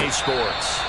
EA Sports.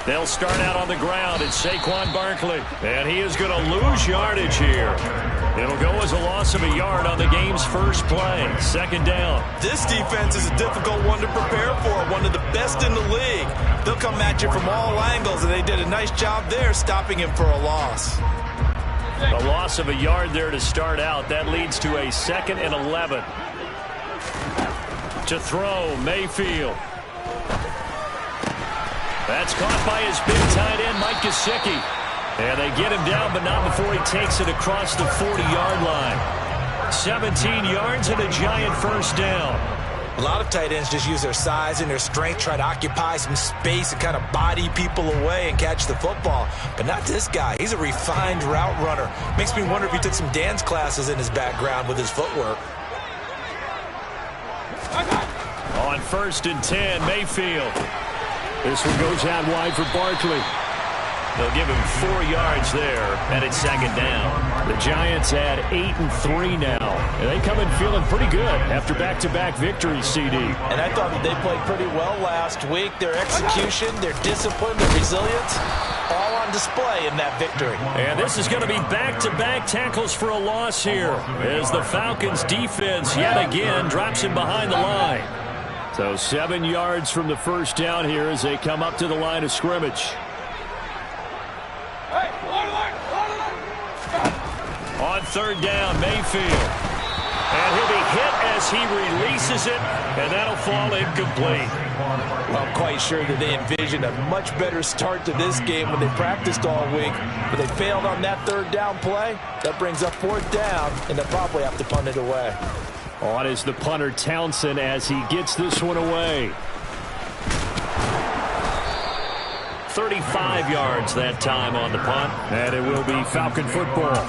They'll start out on the ground. It's Saquon Barkley, and he is going to lose yardage here. It'll go as a loss of a yard on the game's first play. Second down. This defense is a difficult one to prepare for, one of the best in the league. They'll come at you from all angles, and they did a nice job there stopping him for a loss. A loss of a yard there to start out. That leads to a 2nd and 11. To throw, Mayfield. That's caught by his big tight end, Mike Gesicki. And they get him down, but not before he takes it across the 40-yard line. 17 yards and a giant first down. A lot of tight ends just use their size and their strength, try to occupy some space and kind of body people away and catch the football. But not this guy. He's a refined route runner. Makes me wonder if he took some dance classes in his background with his footwork. On 1st and 10, Mayfield. This one goes out wide for Barkley. They'll give him 4 yards there, and it's 2nd down. The Giants at 8-3 now. And they come in feeling pretty good after back-to-back victories, CD. And I thought that they played pretty well last week. Their execution, their discipline, their resilience, all on display in that victory. And this is going to be back-to-back tackles for a loss here as the Falcons' defense yet again drops him behind the line. So 7 yards from the first down here as they come up to the line of scrimmage. On 3rd down, Mayfield. And he'll be hit as he releases it, and that'll fall incomplete. I'm quite sure that they envisioned a much better start to this game when they practiced all week, but they failed on that 3rd down play. That brings up 4th down, and they'll probably have to punt it away. On is the punter, Townsend, as he gets this one away. 35 yards that time on the punt, and it will be Falcon football.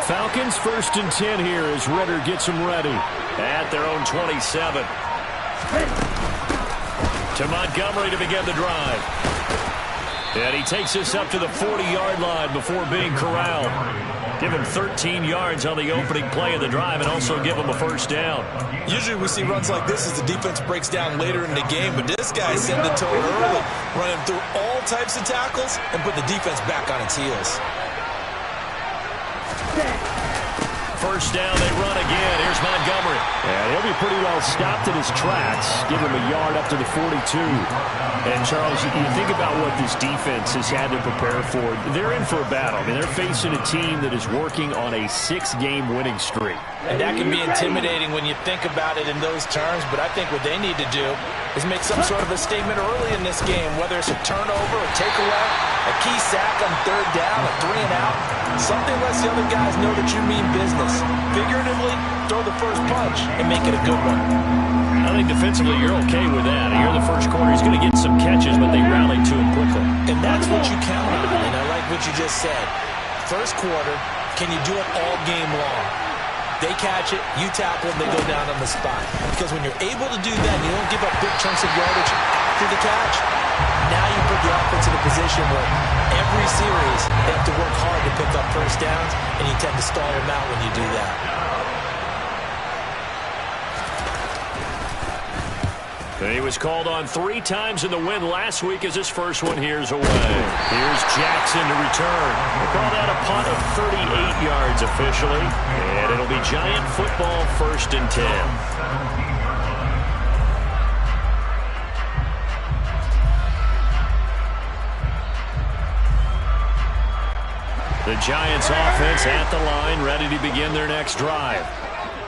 Falcons 1st and 10 here as Ritter gets them ready at their own 27. To Montgomery to begin the drive. And he takes this up to the 40-yard line before being corralled. Give him 13 yards on the opening play of the drive and also give him a first down. Usually we see runs like this as the defense breaks down later in the game, but this guy sent it to it early, running through all types of tackles and put the defense back on its heels. First down, they run again. Here's Montgomery. And he'll be pretty well stopped in his tracks. Give him a yard up to the 42. And, Charles, you think about what this defense has had to prepare for. They're in for a battle. I mean, they're facing a team that is working on a 6-game winning streak. And that can be intimidating when you think about it in those terms, but I think what they need to do is make some sort of a statement early in this game, whether it's a turnover, a takeaway, a key sack on 3rd down, a 3-and-out. Something lets the other guys know that you mean business. Figuratively, throw the first punch and make it a good one. I think defensively you're okay with that. Here in the first quarter, he's going to get some catches, but they rally to him quickly. And that's what you count on, and I like what you just said. First quarter, can you do it all game long? They catch it, you tackle them, they go down on the spot. Because when you're able to do that, and you don't give up big chunks of yardage after the catch, now you put the offense in a position where every series they have to work hard to pick up first downs, and you tend to stall them out when you do that. He was called on 3 times in the win last week as his first one here's away. Here's Jackson to return. They call that a punt of 38 yards officially. And it'll be Giant football, 1st and 10. The Giants offense at the line, ready to begin their next drive.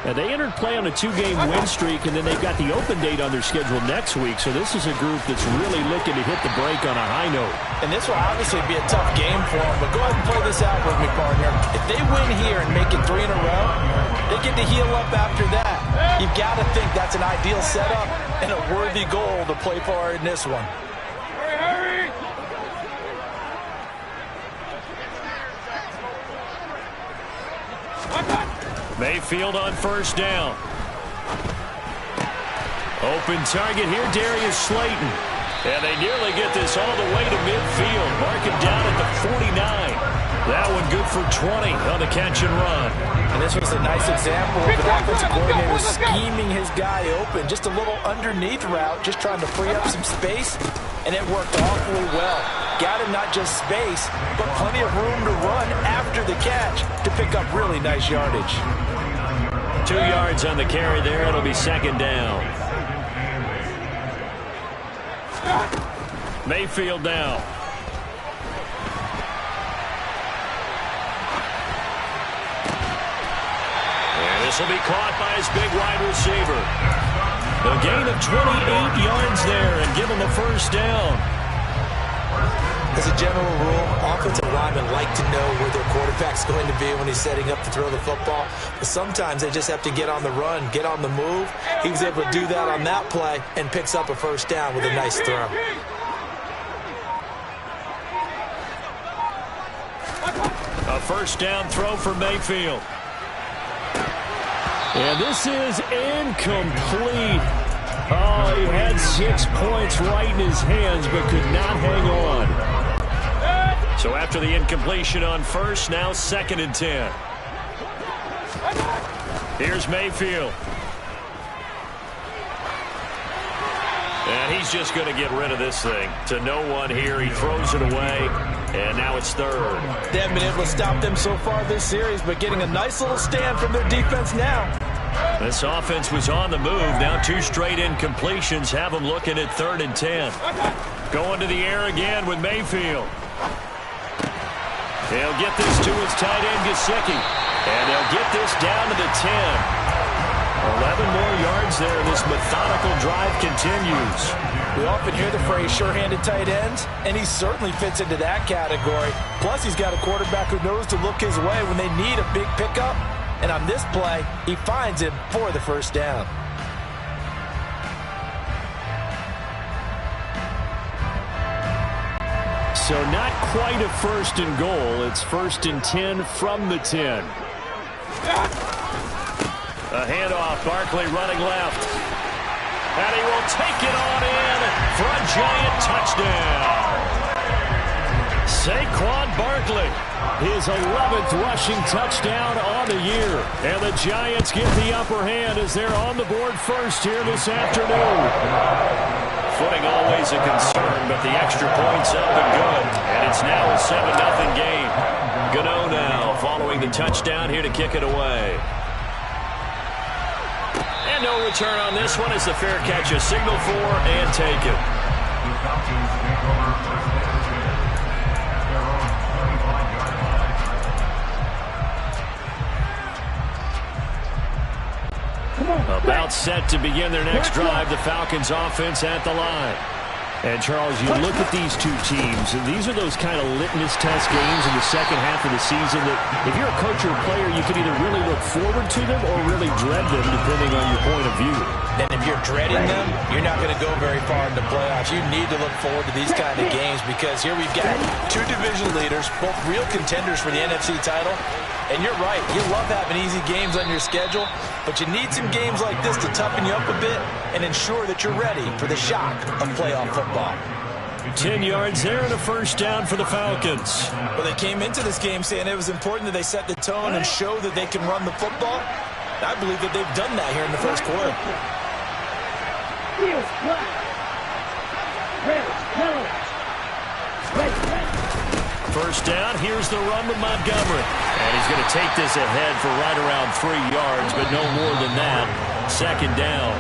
Now, they entered play on a 2-game win streak, and then they've got the open date on their schedule next week. So this is a group that's really looking to hit the break on a high note. And this will obviously be a tough game for them, but go ahead and play this out with me, partner. If they win here and make it 3 in a row, they get to heal up after that. You've got to think that's an ideal setup and a worthy goal to play for in this one. Mayfield on 1st down. Open target here, Darius Slayton. And they nearly get this all the way to midfield. Mark him down at the 49. That one good for 20 on the catch and run. And this was a nice example of an offensive coordinator scheming his guy open. Just a little underneath route, just trying to free up some space. And it worked awfully well. Got him not just space, but plenty of room to run after the catch to pick up really nice yardage. 2 yards on the carry there. It'll be 2nd down. Mayfield now. And this will be caught by his big wide receiver. A gain of 28 yards there and give him a 1st down. As a general rule, offensive linemen like to know where their quarterback's going to be when he's setting up to throw the football. But sometimes they just have to get on the run, get on the move. He was able to do that on that play and picks up a 1st down with a nice throw. A 1st down throw for Mayfield. And this is incomplete. Oh, he had 6 points right in his hands, but could not hang on. So after the incompletion on 1st, now 2nd and 10. Here's Mayfield. And he's just going to get rid of this thing. To no one here. He throws it away. And now it's 3rd. They haven't been able to stop them so far this series, but getting a nice little stand from their defense now. This offense was on the move. Now 2 straight incompletions have them looking at 3rd and 10. Going to the air again with Mayfield. They'll get this to his tight end, Gesicki. And they'll get this down to the 10. 11 more yards there. This methodical drive continues. We often hear the phrase sure-handed tight ends, and he certainly fits into that category. Plus, he's got a quarterback who knows to look his way when they need a big pickup. And on this play, he finds him for the 1st down. So not quite a 1st and goal. It's 1st and 10 from the 10. A handoff. Barkley running left. And he will take it on in for a Giant touchdown. Saquon Barkley, his 11th rushing touchdown on the year. And the Giants get the upper hand as they're on the board 1st here this afternoon. Footing always a concern, but the extra point's up and good. And it's now a 7-0 game. Gano now following the touchdown here to kick it away. And no return on this one as the fair catch is signaled for and taken. About set to begin their next drive, the Falcons offense at the line. And, Charles, you look at these two teams, and these are those kind of litmus test games in the second half of the season that if you're a coach or a player, you can either really look forward to them or really dread them, depending on your point of view. And if you're dreading them, you're not going to go very far in the playoffs. You need to look forward to these kind of games because here we've got 2 division leaders, both real contenders for the NFC title. And you're right, you love having easy games on your schedule, but you need some games like this to toughen you up a bit and ensure that you're ready for the shock of playoff football. 10 yards there and a 1st down for the Falcons. Well, they came into this game saying it was important that they set the tone and show that they can run the football. I believe that they've done that here in the 1st quarter. First down, here's the run with Montgomery. And he's going to take this ahead for right around 3 yards, but no more than that. Second down.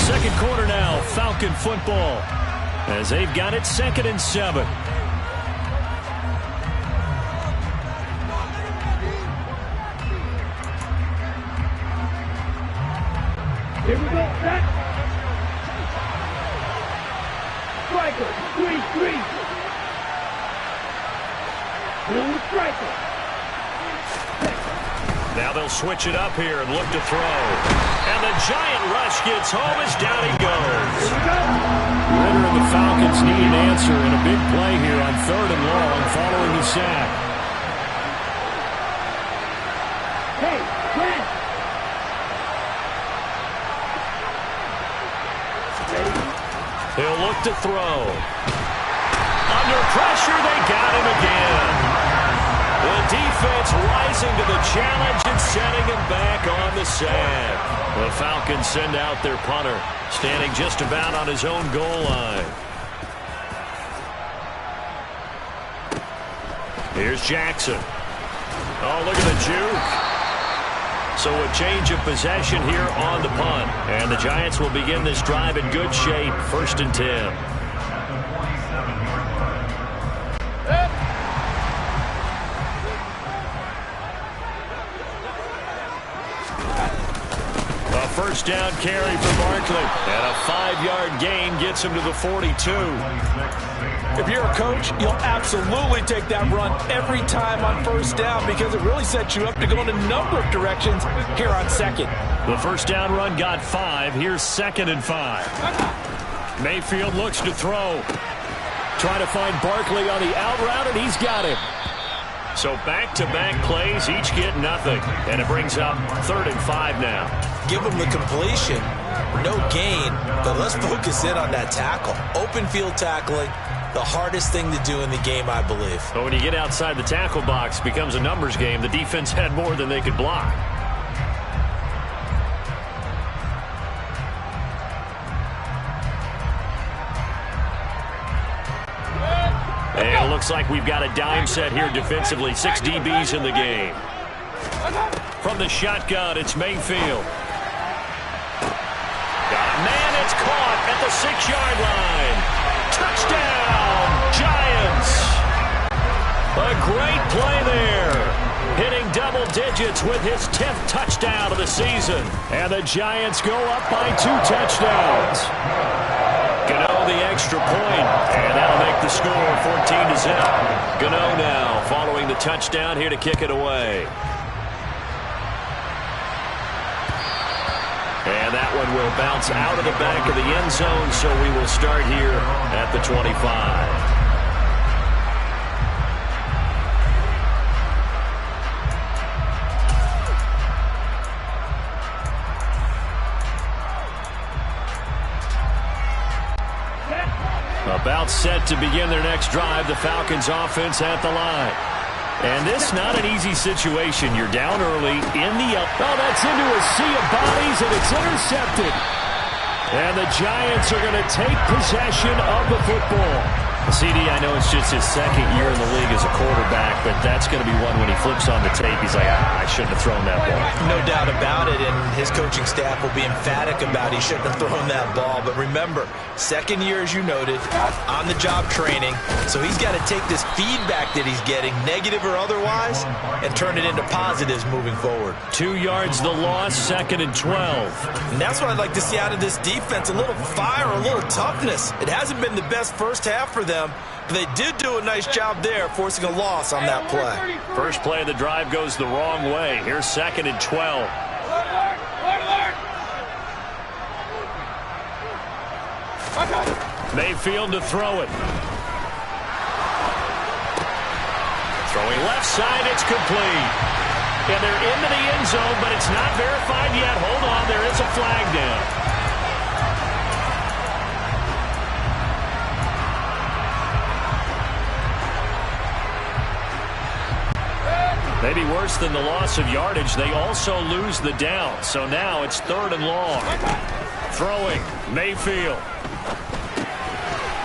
Second quarter now, Falcon football, as they've got it 2nd and 7. Here we go, set. Striker, 3-3. Blue striker. Now they'll switch it up here and look to throw. And the giant rush gets home as down he goes. Ritter and the Falcons need an answer in a big play here on 3rd and long following the sack. Hey, Brent. He'll look to throw. Under pressure, they got him again. The defense rising to the challenge and setting him back on the sack. The Falcons send out their punter, standing just about on his own goal line. Here's Jackson. Oh, look at the juke. So a change of possession here on the punt. And the Giants will begin this drive in good shape. 1st and 10. First down carry for Barkley. And a 5-yard gain gets him to the 42. If you're a coach, you'll absolutely take that run every time on first down because it really sets you up to go in a number of directions here on 2nd. The first down run got 5. Here's 2nd and 5. Mayfield looks to throw. Trying to find Barkley on the out route, and he's got him. So back-to-back plays, each get nothing. And it brings up 3rd and 5 now. Give him the completion. No gain, but let's focus in on that tackle. Open field tackling, the hardest thing to do in the game, I believe. But when you get outside the tackle box, it becomes a numbers game. The defense had more than they could block. And it looks like we've got a dime set here defensively. 6 DBs in the game. From the shotgun, it's Mayfield. Got a man, it's caught at the 6-yard line. Touchdown, Giants. A great play there. Hitting double digits with his 10th touchdown of the season. And the Giants go up by 2 touchdowns. Gano the extra point, and that'll make the score 14-0. Gano now following the touchdown here to kick it away. And that one will bounce out of the back of the end zone, so we will start here at the 25. About set to begin their next drive, the Falcons offense at the line. And this not an easy situation. You're down early in the up. Oh, that's into a sea of bodies, and it's intercepted. And the Giants are going to take possession of the football. CD, I know it's just his 2nd year in the league as a quarterback, but that's going to be one when he flips on the tape. He's like, I shouldn't have thrown that ball. No doubt about it, and his coaching staff will be emphatic about he shouldn't have thrown that ball. But remember, 2nd year, as you noted, on-the-job training, so he's got to take this feedback that he's getting, negative or otherwise, and turn it into positives moving forward. 2 yards the loss, 2nd and 12. And that's what I'd like to see out of this defense, a little fire, a little toughness. It hasn't been the best first half for them, but they did do a nice job there, forcing a loss on that play. First play of the drive goes the wrong way. Here's 2nd and 12. Mayfield to throw it. Throwing left side, it's complete. And they're into the end zone, but it's not verified yet. Hold on, there is a flag down. Maybe worse than the loss of yardage, they also lose the down. So now it's 3rd and long. Throwing, Mayfield.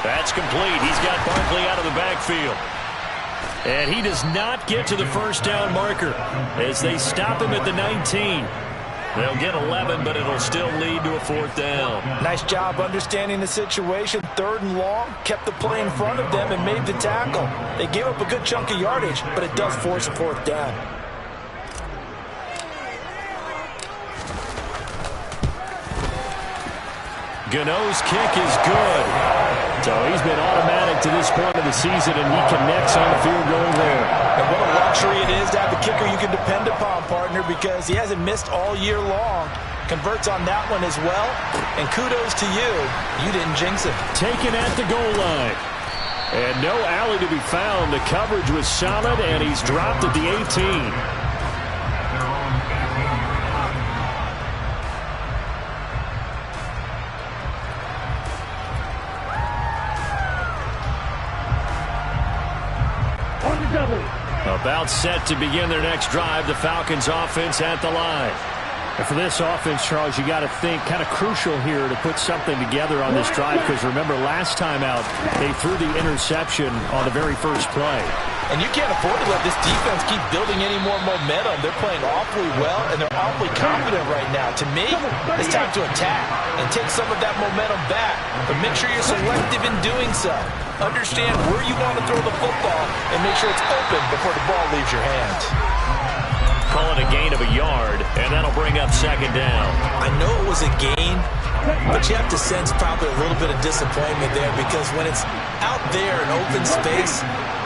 That's complete. He's got Barkley out of the backfield. And he does not get to the first down marker as they stop him at the 19. They'll get 11, but it'll still lead to a fourth down. Nice job understanding the situation. 3rd and long, kept the play in front of them and made the tackle. They gave up a good chunk of yardage, but it does force a 4th down. Gano's kick is good. So he's been automatic to this point of the season, and he connects on the field goal there. And what a luxury it is to have a kicker you can depend upon, partner, because he hasn't missed all year long. Converts on that one as well. And kudos to you. You didn't jinx it. Taken at the goal line. And no alley to be found. The coverage was solid, and he's dropped at the 18. About set to begin their next drive. The Falcons offense at the line. And for this offense, Charles, you got to think kind of crucial here to put something together on this drive, because remember last time out they threw the interception on the very first play. And you can't afford to let this defense keep building any more momentum. They're playing awfully well, and they're awfully confident right now. To me, it's time to attack and take some of that momentum back. But make sure you're selective in doing so. Understand where you want to throw the football and make sure it's open before the ball leaves your hands. Call it a gain of a yard, and that'll bring up 2nd down. I know it was a gain, but you have to sense probably a little bit of disappointment there, because when it's out there in open space,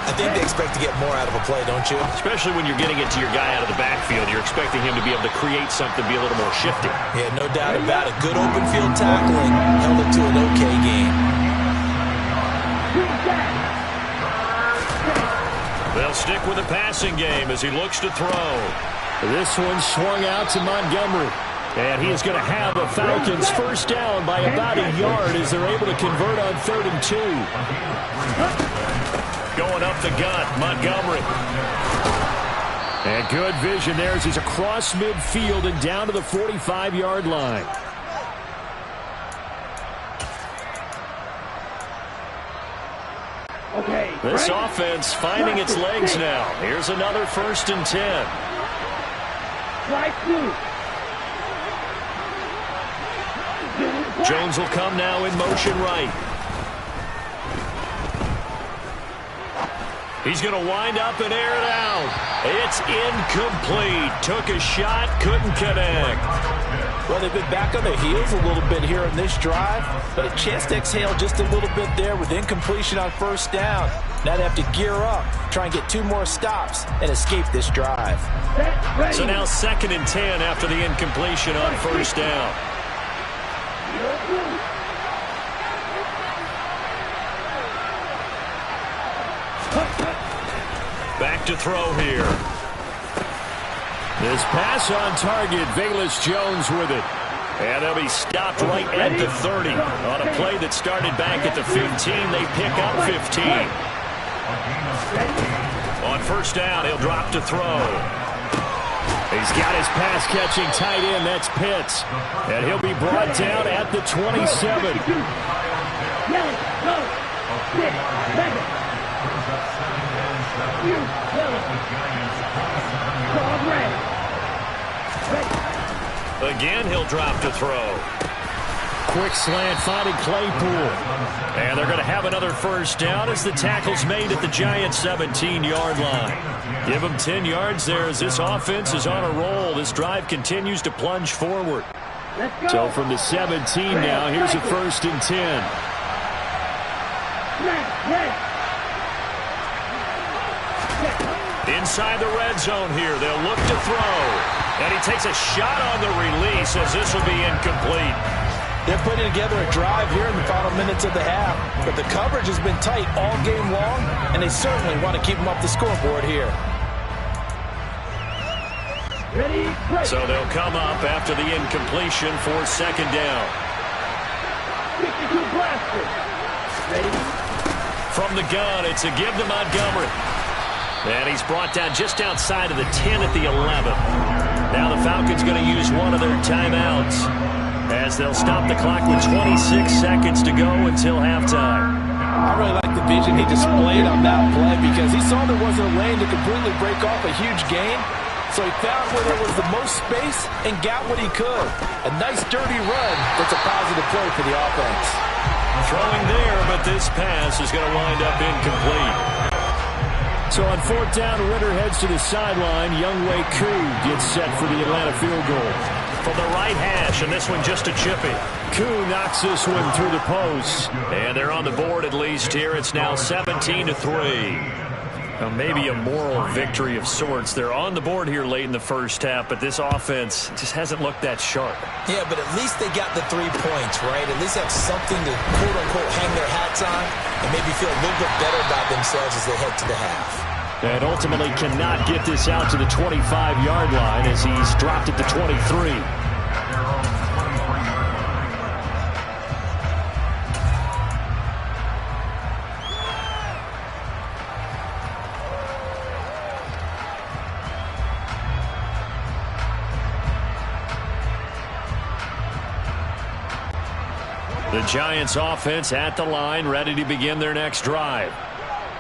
I think they expect to get more out of a play, don't you? Especially when you're getting it to your guy out of the backfield. You're expecting him to be able to create something, be a little more shifty. Yeah, no doubt about it. Good open field tackling held it to an okay game. They'll stick with the passing game as he looks to throw. This one swung out to Montgomery. And he is going to have the Falcons first down by about a yard as they're able to convert on 3rd and 2. Going up the gut, Montgomery. And good vision there as he's across midfield and down to the 45-yard line. This offense finding its legs now. Here's another 1st and 10. Jones will come now in motion right. He's going to wind up and air it out. It's incomplete. Took a shot, couldn't connect. Well, they've been back on their heels a little bit here in this drive, but a chance to exhale just a little bit there with incompletion on 1st down. Now they have to gear up, try and get 2 more stops, and escape this drive. So now 2nd and 10 after the incompletion on 1st down. Back to throw here. This pass on target. Velus Jones with it. And they'll be stopped right at the 30. On a play that started back at the 15, they pick up 15. On 1st down, he'll drop to throw. He's got his pass-catching tight end. That's Pitts. And he'll be brought down at the 27. Again, he'll drop to throw. Quick slant finding Claypool. And they're going to have another 1st down as the tackle's made at the Giants' 17-yard line. Give them 10 yards there as this offense is on a roll. This drive continues to plunge forward. So from the 17 now, here's a 1st and 10. Inside the red zone here, they'll look to throw. And he takes a shot on the release as this will be incomplete. They're putting together a drive here in the final minutes of the half, but the coverage has been tight all game long, and they certainly want to keep them up the scoreboard here. So they'll come up after the incompletion for 2nd down. From the gun, it's a give to Montgomery. And he's brought down just outside of the 10 at the 11. Now the Falcons going to use one of their timeouts. as they'll stop the clock with 26 seconds to go until halftime. I really like the vision he displayed on that play because he saw there wasn't a lane to completely break off a huge gain. So he found where there was the most space and got what he could. A nice dirty run that's a positive play for the offense. Throwing there, but this pass is going to wind up incomplete. So on fourth down, Ritter heads to the sideline. Younghoe Koo gets set for the Atlanta field goal. From the right hash, and this one just a chippy. Koo knocks this one through the post. And they're on the board at least here. It's now 17-3. Now maybe a moral victory of sorts. They're on the board here late in the first half, but this offense just hasn't looked that sharp. Yeah, but at least they got the 3 points, right? At least have something to, quote-unquote, hang their hats on and maybe feel a little bit better about themselves as they head to the half. And ultimately cannot get this out to the 25-yard line as he's dropped it to 23. The Giants offense at the line, ready to begin their next drive.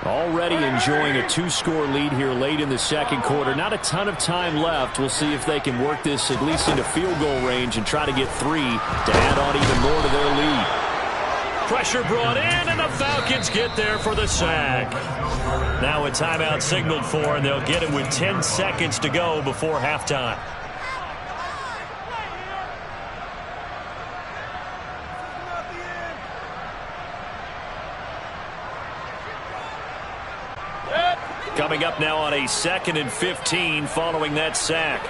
Already enjoying a 2-score lead here late in the second quarter. Not a ton of time left. We'll see if they can work this at least into field goal range and try to get 3 to add on even more to their lead. Pressure brought in, and the Falcons get there for the sack. Now a timeout signaled for, and they'll get it with 10 seconds to go before halftime. Coming up now on a 2nd and 15 following that sack.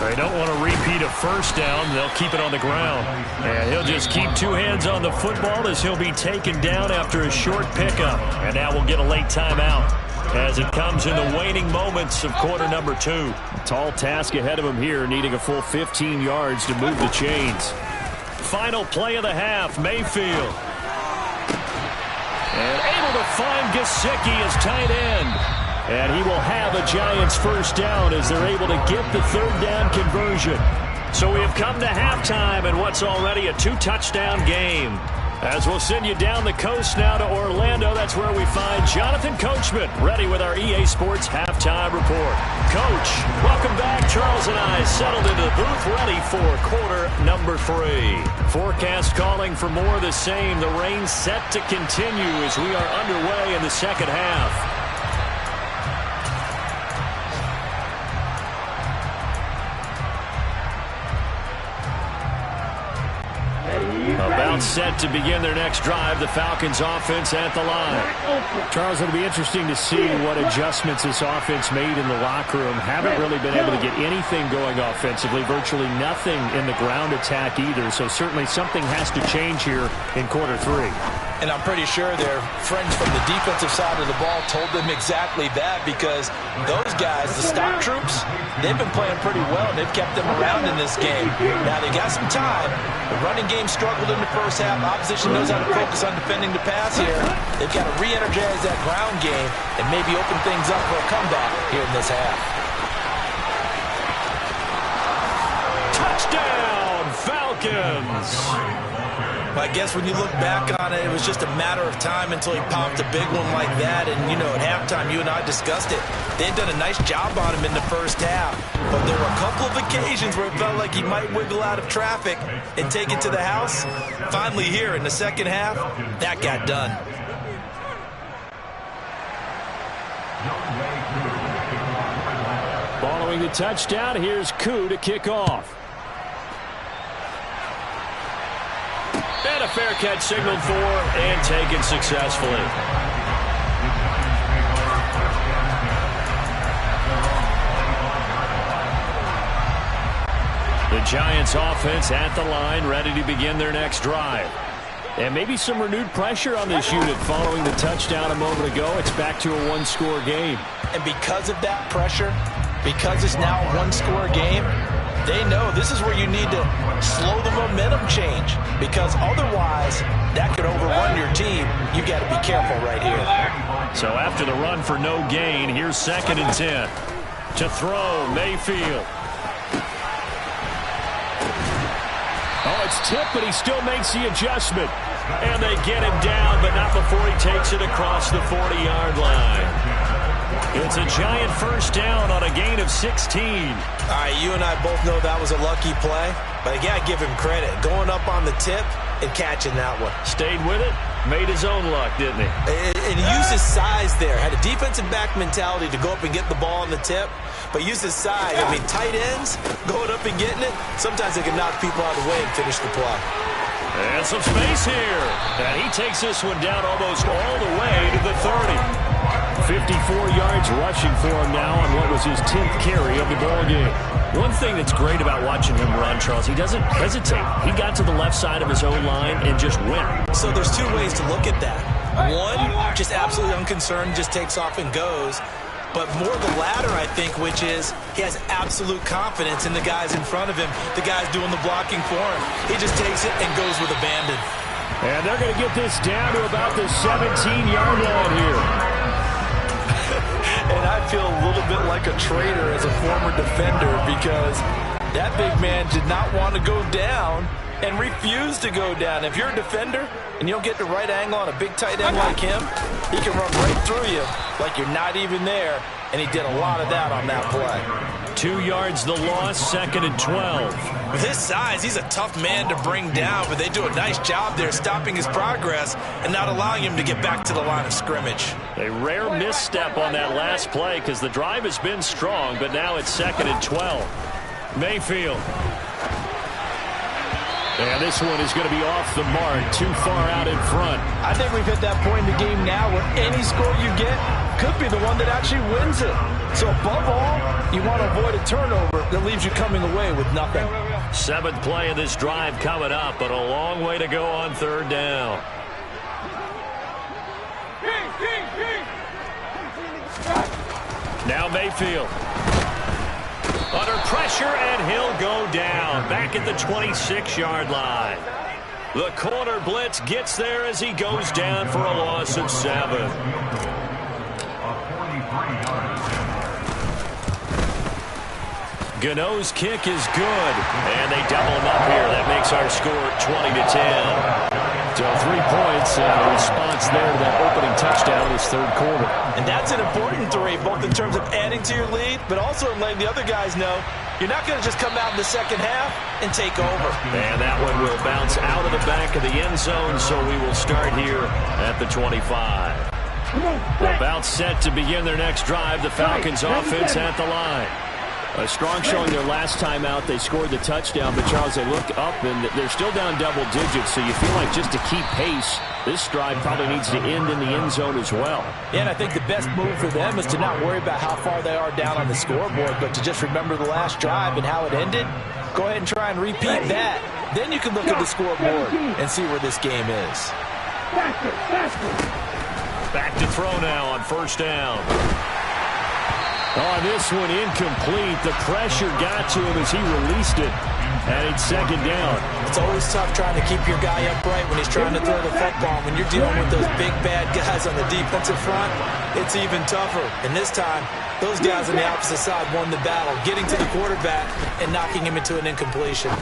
They don't want to repeat a first down. They'll keep it on the ground. And he'll just keep 2 hands on the football as he'll be taken down after a short pickup. And now we'll get a late timeout as it comes in the waning moments of quarter number 2. A tall task ahead of him here, needing a full 15 yards to move the chains. Final play of the half, Mayfield. And able to find Gesicki as tight end. And he will have a Giants first down as they're able to get the 3rd down conversion. So we have come to halftime in what's already a 2-touchdown game. As we'll send you down the coast now to Orlando, that's where we find Jonathan Coachman ready with our EA Sports Halftime Report. Coach, welcome back. Charles and I settled into the booth ready for quarter number 3. Forecast calling for more of the same. The rain set to continue as we are underway in the second half. About set to begin their next drive, the Falcons offense at the line. Charles, it'll be interesting to see what adjustments this offense made in the locker room. Haven't really been able to get anything going offensively, virtually nothing in the ground attack either, so certainly something has to change here in quarter 3. And I'm pretty sure their friends from the defensive side of the ball told them exactly that because those guys, the stock troops, they've been playing pretty well and they've kept them around in this game. Now they got some time. The running game struggled in the first half. Opposition knows how to focus on defending the pass here. They've got to re-energize that ground game and maybe open things up for a comeback here in this half. Touchdown, Falcons! I guess when you look back on it, it was just a matter of time until he popped a big one like that. And, you know, at halftime, you and I discussed it. They had done a nice job on him in the first half. But there were a couple of occasions where it felt like he might wiggle out of traffic and take it to the house. Finally here in the second half, that got done. Following the touchdown, here's Koo to kick off. And a fair catch signaled for and taken successfully. The Giants offense at the line, ready to begin their next drive. And maybe some renewed pressure on this unit following the touchdown a moment ago. It's back to a 1-score game. And because of that pressure, because it's now a 1-score game, they know this is where you need to slow the momentum change because otherwise that could overrun your team. You got to be careful right here. So after the run for no gain, here's 2nd and 10. To throw, Mayfield. Gets tipped, but he still makes the adjustment. And they get him down, but not before he takes it across the 40-yard line. It's a giant first down on a gain of 16. All right, you and I both know that was a lucky play, but I got to give him credit. Going up on the tip and catching that one. Stayed with it, made his own luck, didn't he? And he used his size there. Had a defensive back mentality to go up and get the ball on the tip, but used his size. I mean, tight ends, going up and getting it, sometimes they can knock people out of the way and finish the play. And some space here. And he takes this one down almost all the way to the 30. 54 yards rushing for him now on what was his 10th carry of the ballgame. One thing that's great about watching him run, Charles, he doesn't hesitate. He got to the left side of his own line and just went. So there's two ways to look at that. One, just absolutely unconcerned, just takes off and goes. But more the latter, I think, which is he has absolute confidence in the guys in front of him, the guys doing the blocking for him. He just takes it and goes with abandon. And they're going to get this down to about the 17-yard line here. And I feel a little bit like a traitor as a former defender because that big man did not want to go down and refused to go down. If you're a defender and you don't get the right angle on a big tight end like him, he can run right through you like you're not even there, and he did a lot of that on that play. 2 yards the loss, 2nd and 12. With his size, he's a tough man to bring down, but they do a nice job there stopping his progress and not allowing him to get back to the line of scrimmage. A rare misstep on that last play because the drive has been strong, but now it's 2nd and 12. Mayfield. And this one is going to be off the mark, too far out in front. I think we've hit that point in the game now where any score you get could be the one that actually wins it. So above all, you want to avoid a turnover that leaves you coming away with nothing. 7th play of this drive coming up, but a long way to go on 3rd down. Now Mayfield. Under pressure, and he'll go down. Back at the 26-yard line. The corner blitz gets there as he goes down for a loss of 7. Gano's kick is good, and they double him up here. That makes our score 20-10. So 3 points, response there to that opening touchdown in this 3rd quarter. And that's an important 3, both in terms of adding to your lead, but also in letting the other guys know you're not going to just come out in the second half and take over. And that one will bounce out of the back of the end zone, so we will start here at the 25. About set to begin their next drive, the Falcons offense at the line. A strong showing their last time out. They scored the touchdown, but Charles, they look up and they're still down double digits, so you feel like just to keep pace, this drive probably needs to end in the end zone as well. Yeah, and I think the best move for them is to not worry about how far they are down on the scoreboard, but to just remember the last drive and how it ended. Go ahead and try and repeat that. Then you can look at the scoreboard and see where this game is. Back to throw now on 1st down. On this one, incomplete. The pressure got to him as he released it. And it's 2nd down. It's always tough trying to keep your guy upright when he's trying to throw the football. When you're dealing with those big, bad guys on the defensive front, it's even tougher. And this time, those guys on the opposite side won the battle, getting to the quarterback and knocking him into an incompletion.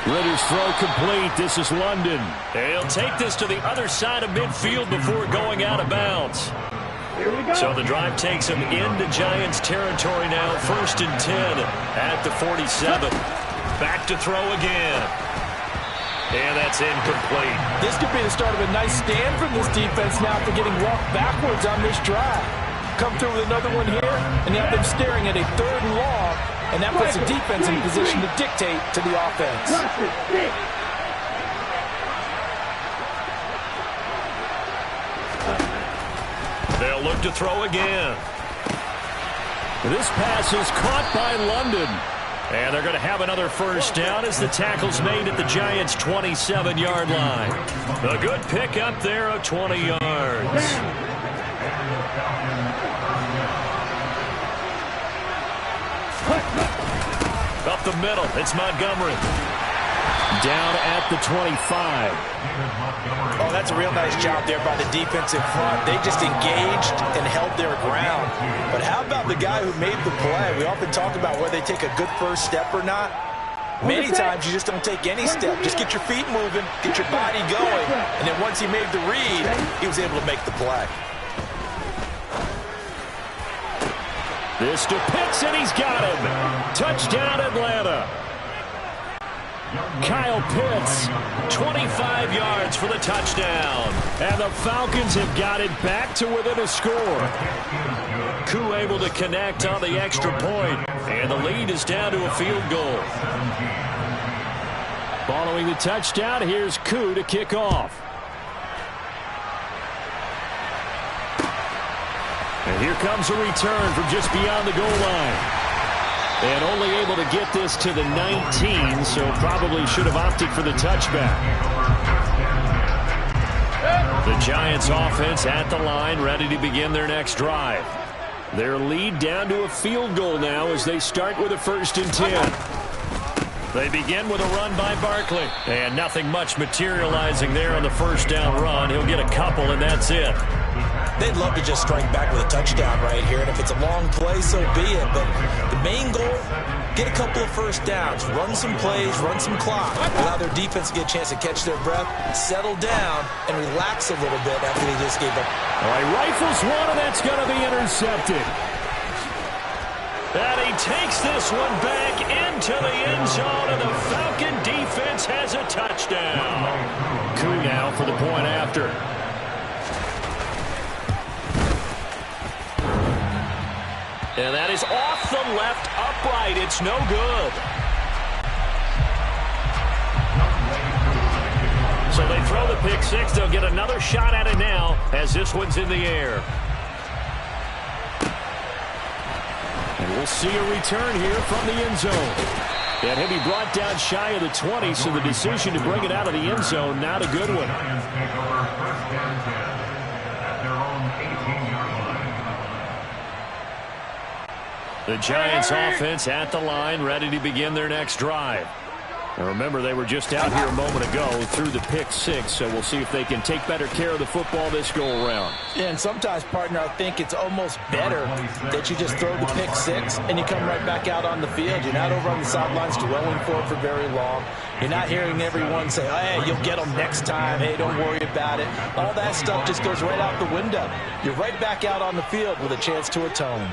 Ritter's throw complete. This is London. He'll take this to the other side of midfield before going out of bounds. So the drive takes him into Giants territory now. 1st and 10 at the 47. Back to throw again. And that's incomplete. This could be the start of a nice stand from this defense now after getting walked backwards on this drive. Come through with another one here, and you have them staring at a 3rd and long, and that puts the defense in position to dictate to the offense. They'll look to throw again. This pass is caught by London. And they're going to have another 1st down as the tackle's made at the Giants' 27-yard line. A good pickup there of 20 yards. Up the middle, it's Montgomery. Down at the 25. Oh, that's a real nice job there by the defensive front. They just engaged and held their ground. But how about the guy who made the play? We often talk about whether they take a good first step or not. Many times you just don't take any step. Just get your feet moving, get your body going, and then once he made the read, he was able to make the play. This to Pitts, and he's got him. Touchdown, Atlanta. Kyle Pitts, 25 yards for the touchdown. And the Falcons have got it back to within a score. Koo able to connect on the extra point, and the lead is down to a field goal. Following the touchdown, here's Koo to kick off. And here comes a return from just beyond the goal line. And only able to get this to the 19, so probably should have opted for the touchback. The Giants offense at the line, ready to begin their next drive. Their lead down to a field goal now as they start with a 1st and 10. They begin with a run by Barkley. And nothing much materializing there on the first down run. He'll get a couple, and that's it. They'd love to just strike back with a touchdown right here, and if it's a long play, so be it. But the main goal, get a couple of first downs, run some plays, run some clock, allow their defense to get a chance to catch their breath, settle down, and relax a little bit after they just gave up. All right, rifles one, and that's going to be intercepted. And he takes this one back into the end zone, and the Falcon defense has a touchdown. Koo now for the point after. And that is off the left upright. It's no good. So they throw the pick six. They'll get another shot at it now as this one's in the air. And we'll see a return here from the end zone. And he'll be brought down shy of the 20, so the decision to bring it out of the end zone, not a good one. The Giants offense at the line, ready to begin their next drive. And remember, they were just out here a moment ago through the pick six, so we'll see if they can take better care of the football this go-around. Yeah, and sometimes, partner, I think it's almost better that you just throw the pick six and you come right back out on the field. You're not over on the sidelines dwelling for it for very long. You're not hearing everyone say, oh, hey, you'll get them next time. Hey, don't worry about it. All that stuff just goes right out the window. You're right back out on the field with a chance to atone.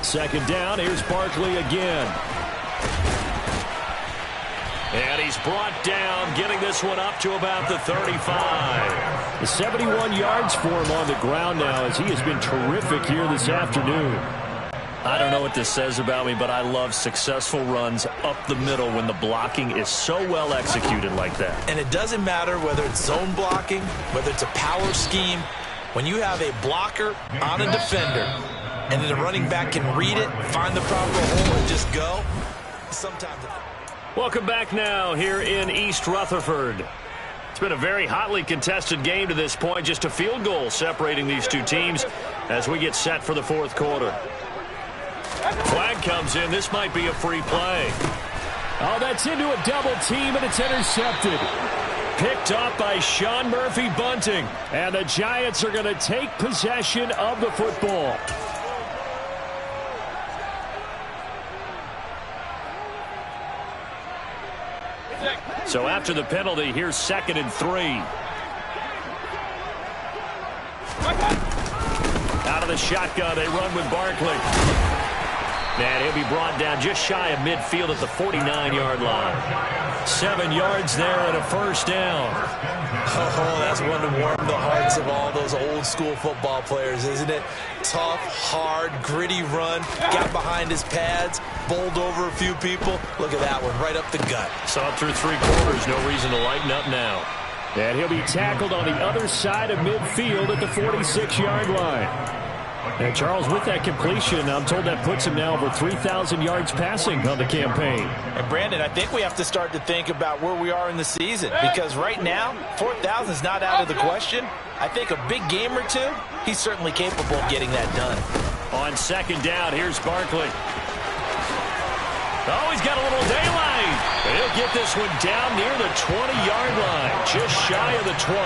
Second down, here's Barkley again. And he's brought down, getting this one up to about the 35. 71 yards for him on the ground now as he has been terrific here this afternoon. I don't know what this says about me, but I love successful runs up the middle when the blocking is so well executed like that. And it doesn't matter whether it's zone blocking, whether it's a power scheme. When you have a blocker on a defender, and then the running back can read it, find the proper hole, and just go. Sometimes. Welcome back now here in East Rutherford. It's been a very hotly contested game to this point. Just a field goal separating these two teams as we get set for the fourth quarter. Flag comes in. This might be a free play. Oh, that's into a double team, and it's intercepted. Picked up by Sean Murphy-Bunting. And the Giants are going to take possession of the football. So after the penalty, here's 2nd and 3. Out of the shotgun, they run with Barkley. And he'll be brought down just shy of midfield at the 49-yard line. 7 yards there and a first down. Oh, that's one to warm the hearts of all those old-school football players, isn't it? Tough, hard, gritty run. Got behind his pads, bowled over a few people. Look at that one, right up the gut. Saw it through 3 quarters. No reason to lighten up now. And he'll be tackled on the other side of midfield at the 46-yard line. And Charles, with that completion, I'm told that puts him now over 3,000 yards passing on the campaign. And Brandon, I think we have to start to think about where we are in the season, because right now, 4,000 is not out of the question. I think a big game or two, he's certainly capable of getting that done. On 2nd down, here's Barkley. Oh, he's got a little daylight. He'll get this one down near the 20-yard line, just shy of the 20.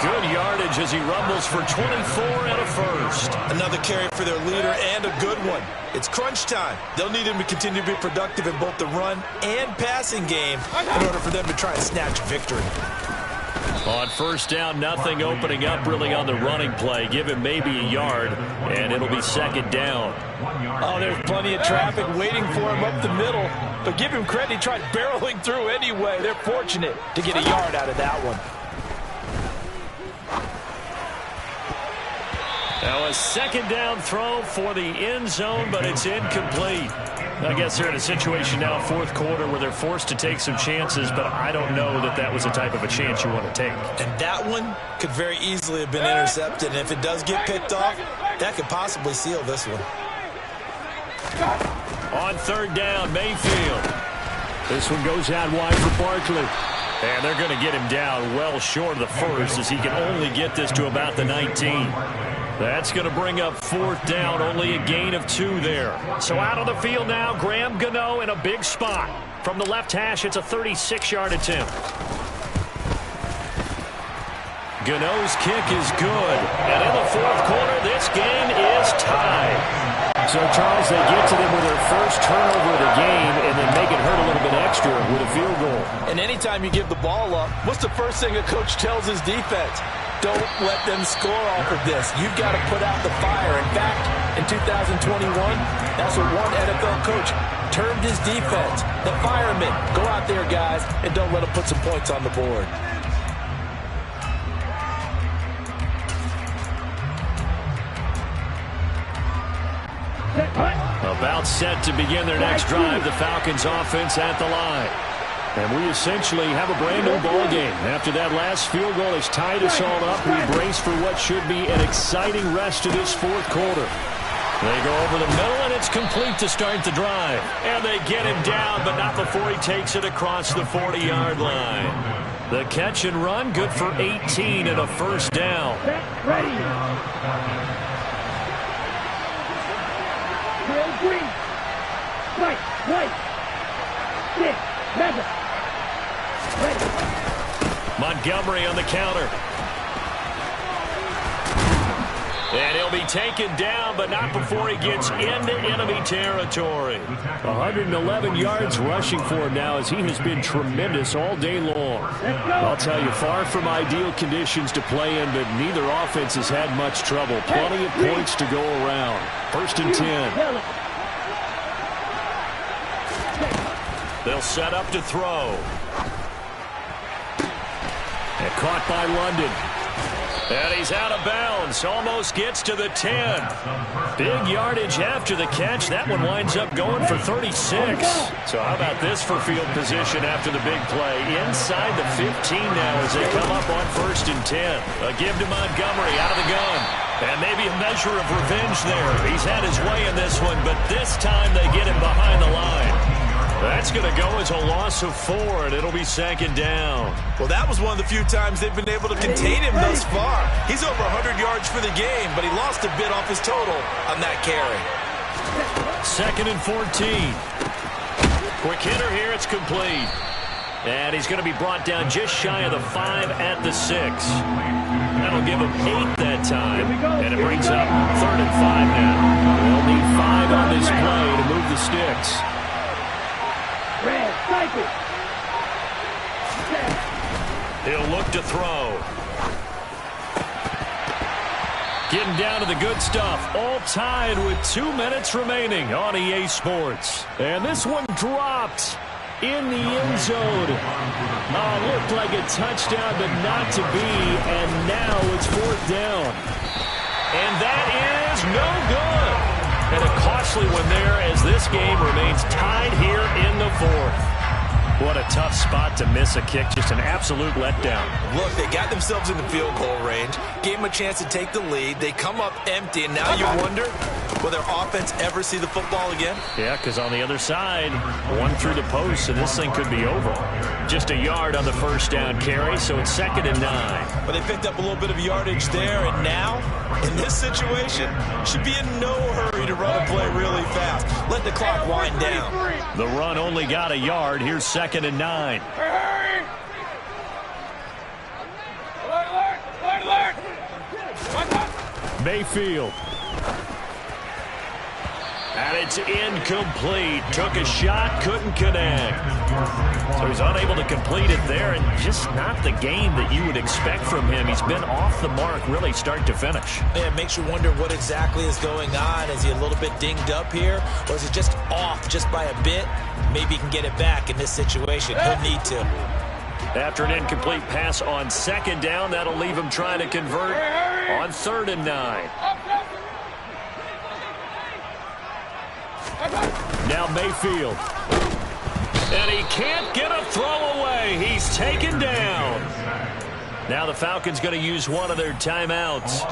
Good yardage as he rumbles for 24 and a first. Another carry for their leader and a good one. It's crunch time. They'll need him to continue to be productive in both the run and passing game in order for them to try and snatch victory. On first down, nothing opening up really on the running play. Give him maybe a yard, and it'll be second down. Oh, there's plenty of traffic waiting for him up the middle. But give him credit, he tried barreling through anyway. They're fortunate to get a yard out of that one. Now a second down throw for the end zone, but it's incomplete. I guess they're in a situation now, fourth quarter, where they're forced to take some chances, but I don't know that that was the type of a chance you want to take. And that one could very easily have been intercepted, and if it does get picked off, that could possibly seal this one. On third down, Mayfield. This one goes out wide for Barkley. And they're going to get him down well short of the first, as he can only get this to about the 19. That's going to bring up fourth down, only a gain of 2 there. So out on the field now, Graham Gano in a big spot. From the left hash, it's a 36-yard attempt. Gano's kick is good. And in the fourth quarter, this game is tied. So, Charles, they get to them with their first turnover of the game and then make it hurt a little bit extra with a field goal. And anytime you give the ball up, what's the first thing a coach tells his defense? Don't let them score off of this. You've got to put out the fire. In fact, in 2021, that's what one NFL coach termed his defense. The firemen. Go out there, guys, and don't let them put some points on the board. About set to begin their next drive, the Falcons offense at the line. And we essentially have a brand new ball game. After that last field goal has tied us all up, we brace for what should be an exciting rest of this fourth quarter. They go over the middle, and it's complete to start the drive. And they get him down, but not before he takes it across the 40-yard line. The catch and run, good for 18 and a first down. Ready. Green. White. Stick. Mega. Ready. Montgomery on the counter. And he'll be taken down, but not before he gets into enemy territory. 111 yards rushing for him now, as he has been tremendous all day long. I'll tell you, far from ideal conditions to play in, but neither offense has had much trouble. Plenty of points to go around. First and 10. They'll set up to throw. And caught by London. And he's out of bounds. Almost gets to the 10. Big yardage after the catch. That one winds up going for 36. So how about this for field position after the big play? Inside the 15 now as they come up on first and 10. A give to Montgomery out of the gun. And maybe a measure of revenge there. He's had his way in this one, but this time they get him behind the line. That's going to go as a loss of 4, and it'll be second down. Well, that was one of the few times they've been able to contain him thus far. He's over 100 yards for the game, but he lost a bit off his total on that carry. Second and 14. Quick hitter here, it's complete. And he's going to be brought down just shy of the 5 at the 6. That'll give him 8 that time. And it brings up third and 5 now. They'll need 5 on this play to move the sticks. He'll look to throw. Getting down to the good stuff. All tied with 2 minutes remaining on EA Sports. And this one dropped in the end zone. Looked like a touchdown, but not to be. And now it's fourth down. And that is no good. And a costly one there as this game remains tied here in the fourth. What a tough spot to miss a kick. Just an absolute letdown. Look, they got themselves in the field goal range, gave them a chance to take the lead. They come up empty, and now you wonder, will their offense ever see the football again? Yeah, because on the other side, one through the post, and this thing could be over. Just a yard on the first down carry, so it's second and 9. But they picked up a little bit of yardage there, and now, in this situation, should be in no hurry to to run a play really fast. Let the clock wind down. The run only got a yard. Here's 2nd and 9. Mayfield. And it's incomplete. Took a shot, couldn't connect. So he's unable to complete it there, and just not the game that you would expect from him. He's been off the mark really start to finish. Yeah, it makes you wonder what exactly is going on. Is he a little bit dinged up here, or is he just off just by a bit? Maybe he can get it back in this situation. He'll need to. After an incomplete pass on 2nd down, that'll leave him trying to convert on 3rd and 9. Now Mayfield. And he can't get a throw away. He's taken down. Now the Falcons going to use one of their timeouts,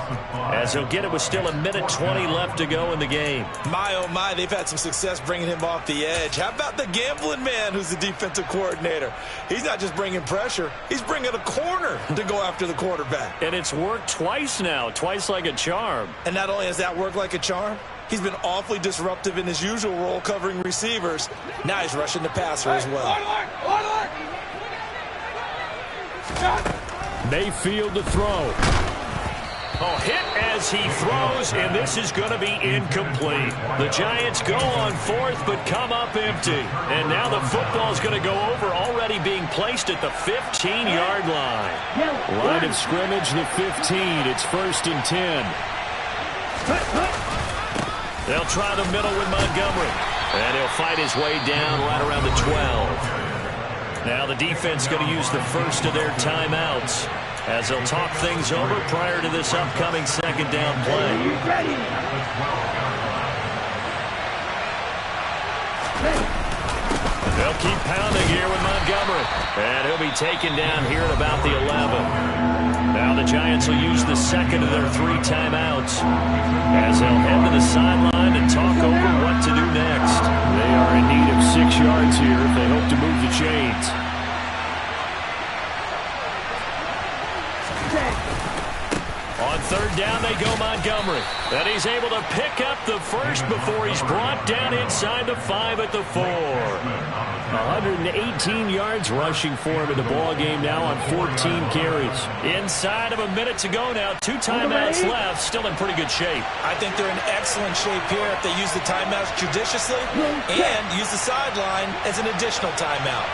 as he'll get it with still 1:20 left to go in the game. My, oh my, they've had some success bringing him off the edge. How about the gambling man who's the defensive coordinator? He's not just bringing pressure. He's bringing a corner to go after the quarterback. And it's worked twice now, twice like a charm. And not only has that worked like a charm, he's been awfully disruptive in his usual role covering receivers. Now he's rushing the passer as well. Mayfield to throw. Oh, hit as he throws, and this is going to be incomplete. The Giants go on 4th, but come up empty. And now the football's going to go over, already being placed at the 15-yard line. Line of scrimmage, the 15. It's 1st and 10. They'll try the middle with Montgomery. And he'll fight his way down right around the 12. Now the defense going to use the first of their timeouts, as they'll talk things over prior to this upcoming 2nd down play. They'll keep pounding here with Montgomery. And he'll be taken down here at about the 11. Now the Giants will use the 2nd of their 3 timeouts, as they'll head to the sideline and talk over what to do next. They are in need of 6 yards here if they hope to move the chains. On 3rd down, they go Montgomery. And he's able to pick up the first before he's brought down inside the 5 at the 4. 118 yards rushing for him in the ball game now on 14 carries. Inside of a minute to go now. 2 timeouts left. Still in pretty good shape. I think they're in excellent shape here if they use the timeouts judiciously and use the sideline as an additional timeout.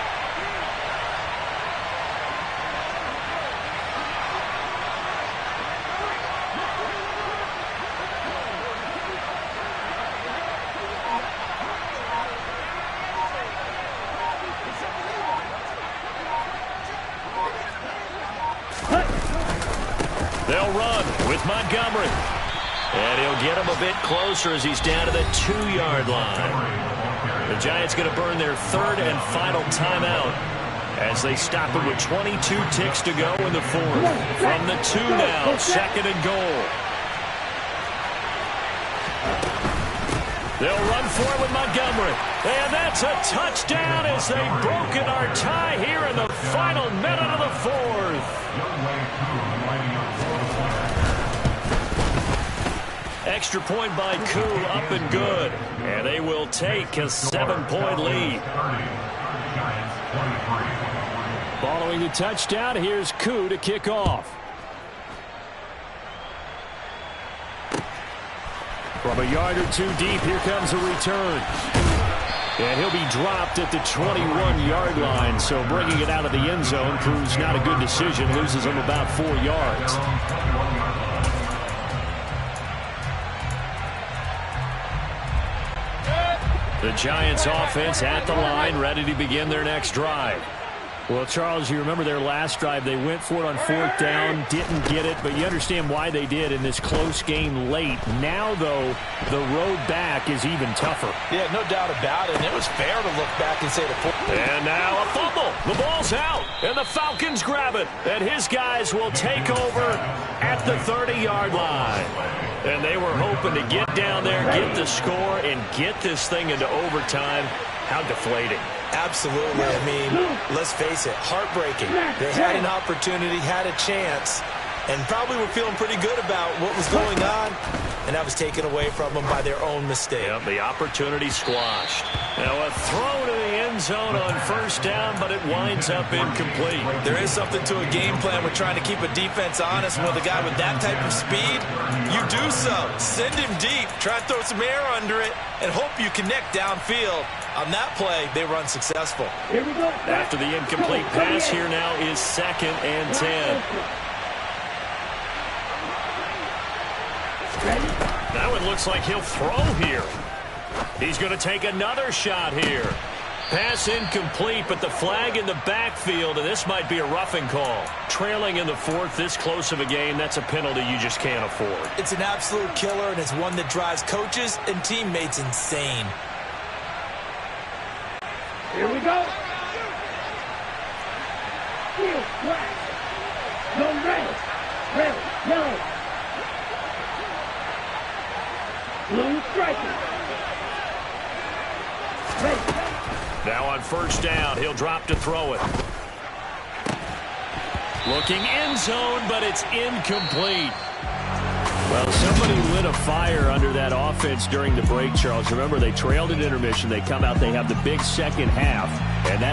They'll run with Montgomery. And he'll get him a bit closer as he's down to the 2-yard line. The Giants going to burn their 3rd and final timeout as they stop it with 22 ticks to go in the 4th. From the 2 now, 2nd and goal. They'll run for it with Montgomery. And that's a touchdown as they've broken our tie here in the final minute of the 4th. Extra point by Koo, up and good. And they will take a 7-point lead. Following the touchdown, here's Koo to kick off. From a yard or 2 deep, here comes a return. And he'll be dropped at the 21-yard line, so bringing it out of the end zone proves not a good decision, loses him about 4 yards. The Giants offense at the line, ready to begin their next drive. Well, Charles, you remember their last drive. They went for it on 4th down, didn't get it, but you understand why they did in this close game late. Now, though, the road back is even tougher. Yeah, no doubt about it, and it was fair to look back and say the... And now a fumble. The ball's out, and the Falcons grab it. And his guys will take over at the 30-yard line. And they were hoping to get down there, get the score, and get this thing into overtime. How deflating. Absolutely. I mean, let's face it, heartbreaking. They had an opportunity, had a chance, and probably were feeling pretty good about what was going on. and that was taken away from them by their own mistake. Yep, the opportunity squashed. Now a throw to the end zone on first down, but it winds up incomplete. There is something to a game plan with trying to keep a defense honest. With a guy with that type of speed, you do so. Send him deep, try to throw some air under it, and hope you connect downfield. On that play, they run successful. Here we go. After the incomplete pass, here now is 2nd and 10. That one looks like he'll throw here. He's going to take another shot here. Pass incomplete, but the flag in the backfield, and this might be a roughing call. Trailing in the 4th, this close of a game, that's a penalty you just can't afford. It's an absolute killer, and it's one that drives coaches and teammates insane. Here we go. Field flag. Zone red. Red. Yellow. Blue striking. Red. Now on first down, he'll drop to throw it. Looking end zone, but it's incomplete. Well, somebody lit a fire under that offense during the break, Charles. Remember, they trailed at intermission. They come out, they have the big second half, and that